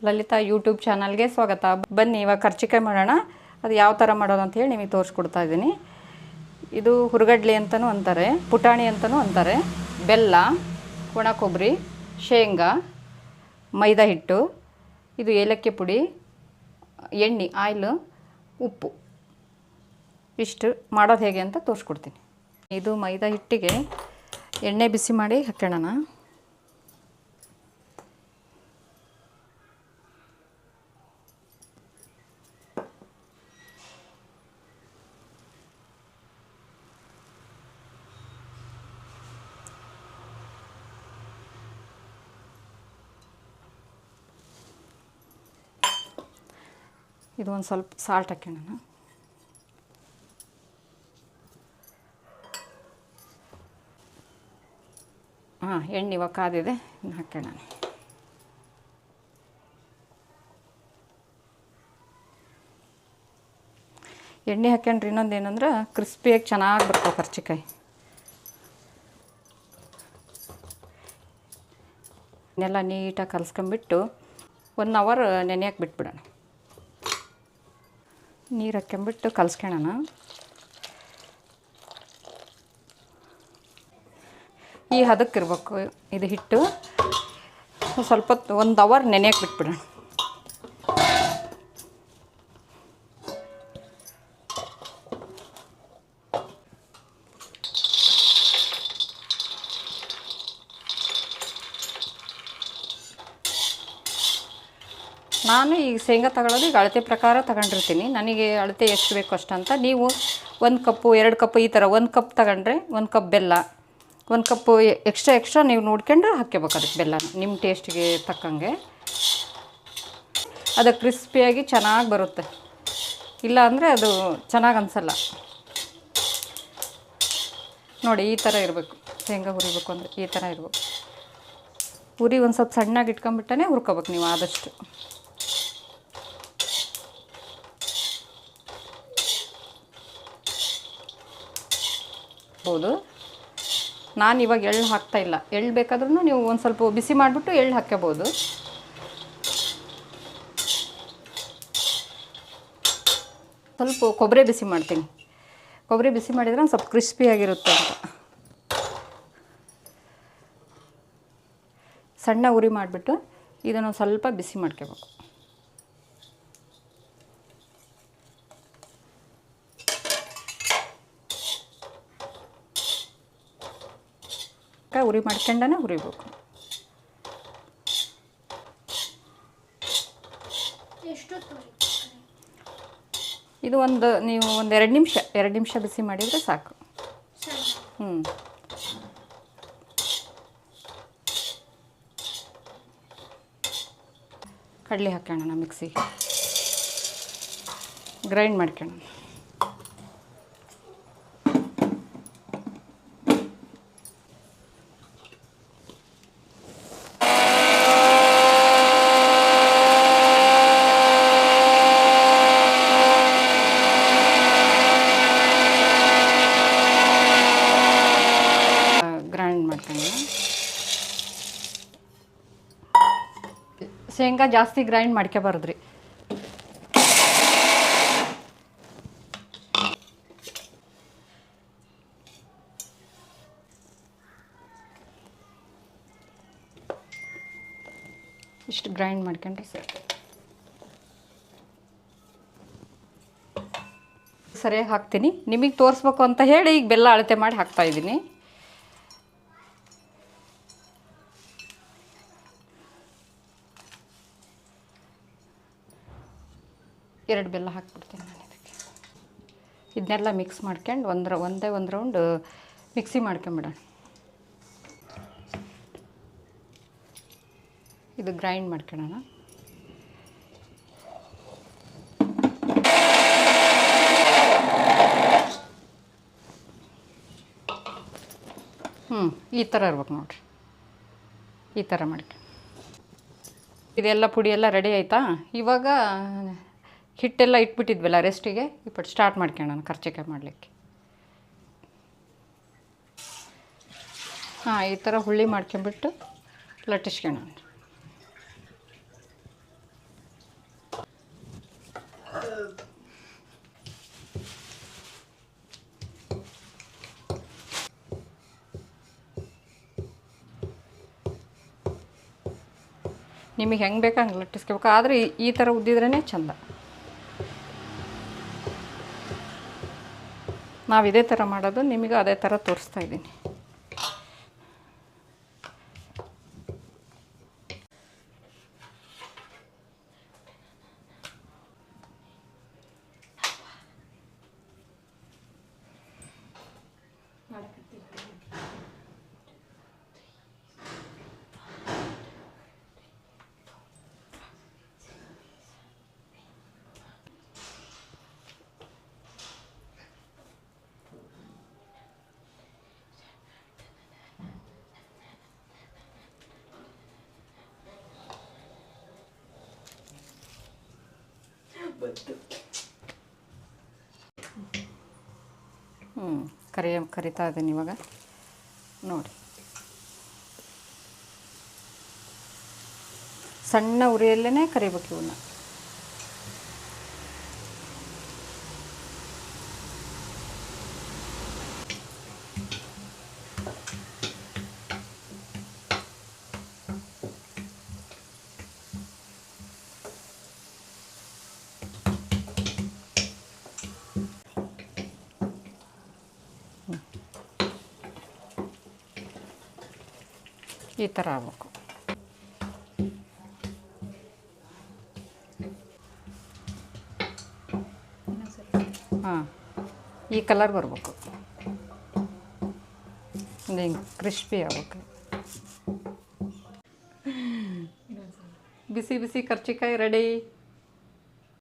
Lalitha YouTube ಚಾನಲ್ಗೆ ಸ್ವಾಗತ. ಬನ್ನಿ ಇವಾಗ ಕರ್ಚಿಕಾಯಿ ಮಾಡೋಣ. ಅದು ಯಾವ ಥರ ಮಾಡೋದು ಅಂತ ಹೇಳಿ ನಿಮಗೆ ತೋರಿಸ್ಕೊಡ್ತಾ ಇದ್ದೀನಿ. ಇದು ಹುರುಗಡ್ಲೆ ಅಂತಲೂ ಅಂತಾರೆ, ಪುಟಾಣಿ ಅಂತಲೂ ಅಂತಾರೆ. ಬೆಲ್ಲ, ಒಣ ಕೊಬ್ಬರಿ, ಶೇಂಗಾ, ಮೈದಾ ಹಿಟ್ಟು, ಇದು ಏಲಕ್ಕಿ ಪುಡಿ, ಎಣ್ಣೆ ಆಯಿಲು, ಉಪ್ಪು. ಇಷ್ಟು ಮಾಡೋದು ಹೇಗೆ ಅಂತ ತೋರಿಸ್ಕೊಡ್ತೀನಿ. ಇದು ಮೈದಾ ಹಿಟ್ಟಿಗೆ ಎಣ್ಣೆ ಬಿಸಿ ಮಾಡಿ ಹಾಕೋಣ. ಇದು ಒಂದು ಸ್ವಲ್ಪ ಸಾಲ್ಟ್ ಹಾಕೋಣ. ಎಣ್ಣೆ ಇವಾಗ ಕಾದಿದೆ, ಇನ್ನು ಹಾಕೋಣ. ಎಣ್ಣೆ ಹಾಕ್ಯಂಡ್ರೆ ಇನ್ನೊಂದು ಏನಂದ್ರೆ ಕ್ರಿಸ್ಪಿಯಾಗಿ ಚೆನ್ನಾಗಿ ಬರ್ತಾವೆ ಕರ್ಚಿಕಾಯಿ. ಇನ್ನೆಲ್ಲ ನೀಟಾಗಿ ಕಲಸ್ಕೊಂಬಿಟ್ಟು 1 ಅವರ್ ನೆನೆಯಕ್ಕೆ ಬಿಟ್ಬಿಡೋಣ. ನೀರು ಹಾಕ್ಕೊಂಬಿಟ್ಟು ಕಲಸ್ಕೊಳ್ಳೋಣ. ಈ ಹದಕ್ಕಿರ್ಬೇಕು ಇದು ಹಿಟ್ಟು. ಸ್ವಲ್ಪ ಹೊತ್ತು 1 ಅವರ್ ನೆನೆಯಕ್ಕೆ ಬಿಟ್ಬಿಡೋಣ. ನಾನು ಈಗ ಶೇಂಗಾ ತಗೊಳ್ಳೋದು ಈಗ ಅಳತೆ ಪ್ರಕಾರ ತಗೊಂಡಿರ್ತೀನಿ. ನನಗೆ ಅಳತೆ ಎಷ್ಟು ಬೇಕು ಅಷ್ಟಂತ. ನೀವು 1 ಕಪ್ಪು 2 ಕಪ್ಪು ಈ ಥರ 1 ಕಪ್ ತಗೊಂಡ್ರೆ 1 ಕಪ್ ಬೆಲ್ಲ, 1 ಕಪ್ಪು ಎಕ್ಸ್ಟ್ರಾ ನೀವು ನೋಡ್ಕೊಂಡು ಹಾಕ್ಕೋಬೇಕು ಅದಕ್ಕೆ ಬೆಲ್ಲನ ನಿಮ್ಮ ಟೇಸ್ಟಿಗೆ ತಕ್ಕಂಗೆ. ಅದು ಕ್ರಿಸ್ಪಿಯಾಗಿ ಚೆನ್ನಾಗಿ ಬರುತ್ತೆ. ಇಲ್ಲ ಅಂದರೆ ಅದು ಚೆನ್ನಾಗಿ ಅನಿಸಲ್ಲ. ನೋಡಿ ಈ ಥರ ಇರಬೇಕು. ಶೇಂಗಾ ಹುರಿಬೇಕು ಅಂದರೆ ಈ ಥರ ಇರಬೇಕು. ಹುರಿ ಒಂದು ಸ್ವಲ್ಪ ಸಣ್ಣಗೆ ಇಟ್ಕೊಂಬಿಟ್ಟೇ ಹುರ್ಕೋಬೇಕು ನೀವು ಆದಷ್ಟು. ಹೌದು, ನಾನು ಇವಾಗ ಎಳ್ಳು ಹಾಕ್ತಾಯಿಲ್ಲ. ಎಳ್ಳು ಬೇಕಾದ್ರೂ ನೀವು ಒಂದು ಸ್ವಲ್ಪ ಬಿಸಿ ಮಾಡಿಬಿಟ್ಟು ಎಳ್ಳು ಹಾಕ್ಕೋಬೋದು. ಸ್ವಲ್ಪ ಕೊಬ್ಬರಿ ಬಿಸಿ ಮಾಡ್ತೀನಿ. ಕೊಬ್ಬರಿ ಬಿಸಿ ಮಾಡಿದರೆ ಒಂದು ಸ್ವಲ್ಪ ಕ್ರಿಸ್ಪಿಯಾಗಿರುತ್ತೆ ಅಂತ. ಸಣ್ಣ ಉರಿ ಮಾಡಿಬಿಟ್ಟು ಇದನ್ನು ಸ್ವಲ್ಪ ಬಿಸಿ ಮಾಡ್ಕೋಬೇಕು. ಉರಿ ಮಾಡ್ಕೊಂಡೇ ಹುರಿಬೇಕು. ಇದು ನೀವು ಒಂದು 2 ನಿಮಿಷ ಬಿಸಿ ಮಾಡಿದರೆ ಸಾಕು. ಕಡಲೆ ಹಾಕೋಣ ಮಿಕ್ಸಿಗೆ, ಗ್ರೈಂಡ್ ಮಾಡ್ಕೊಳ್ಳೋಣ. ಶೇಂಗಾ ಜಾಸ್ತಿ ಗ್ರೈಂಡ್ ಮಾಡ್ಕೋಬಾರ್ದ್ರಿ. ಇಷ್ಟು ಗ್ರೈಂಡ್ ಮಾಡ್ಕೊಂಡ್ರೆ ಸರಿಯಾಗಿ ಹಾಕ್ತೀನಿ. ನಿಮಗೆ ತೋರಿಸ್ಬೇಕು ಅಂತ ಹೇಳಿ ಈಗ ಬೆಲ್ಲ ಅಳತೆ ಮಾಡಿ ಹಾಕ್ತಾಯಿದ್ದೀನಿ. ಎರಡು ಬೆಲ್ಲ ಹಾಕ್ಬಿಡ್ತೀನಿ ನಾನು ಇದಕ್ಕೆ. ಇದನ್ನೆಲ್ಲ ಮಿಕ್ಸ್ ಮಾಡ್ಕೊಂಡು ಒಂದೇ ಒಂದು ರೌಂಡ್ ಮಿಕ್ಸಿ ಮಾಡ್ಕೊಂಬಿಡೋಣ. ಇದು ಗ್ರೈಂಡ್ ಮಾಡ್ಕೊಳ್ಳೋಣ. ಈ ಥರ ಇರ್ಬೇಕು ನೋಡಿರಿ. ಈ ಥರ ಮಾಡ್ಕೊಂಡು ಇದೆಲ್ಲ ಪುಡಿ ಎಲ್ಲ ರೆಡಿ ಆಯಿತಾ. ಇವಾಗ ಹಿಟ್ಟೆಲ್ಲ ಇಟ್ಬಿಟ್ಟಿದ್ವಲ್ಲ ರೆಸ್ಟಿಗೆ, ಇಪ್ಪಟ್ಟು ಸ್ಟಾರ್ಟ್ ಮಾಡ್ಕೊಳ್ಳೋಣ ಕರ್ಚಿಕಾಯಿ ಮಾಡಲಿಕ್ಕೆ. ಈ ಥರ ಹುಳಿ ಮಾಡ್ಕೊಂಬಿಟ್ಟು ಲಟ್ಟಿಸ್ಕೊಳ್ಳೋಣ. ನಿಮಗೆ ಹೆಂಗೆ ಬೇಕು ಹಂಗೆ ಲಟ್ಟಿಸ್ಕೋಬೇಕು. ಆದರೆ ಈ ಥರ ಉದ್ದಿದ್ರೇ ಚೆಂದ. ನಾವು ಇದೇ ಥರ ಮಾಡೋದು, ನಿಮಗೆ ಅದೇ ಥರ ತೋರಿಸ್ತಾ ಇದ್ದೀನಿ. ಕರಿತಾ ಇದ್ದೀನಿ ಇವಾಗ ನೋಡಿ. ಸಣ್ಣ ಉರಿಯಲ್ಲೇ ಕರಿಬೇಕು ಇವನ್ನ. ಈ ಥರ ಆಗಬೇಕು. ಹಾಂ, ಈ ಕಲರ್ ಬರಬೇಕು. ಹಿಂಗೆ ಕ್ರಿಸ್ಪಿ ಆಗಬೇಕು. ಬಿಸಿ ಬಿಸಿ ಕರ್ಚಿಕಾಯಿ ರೆಡಿ.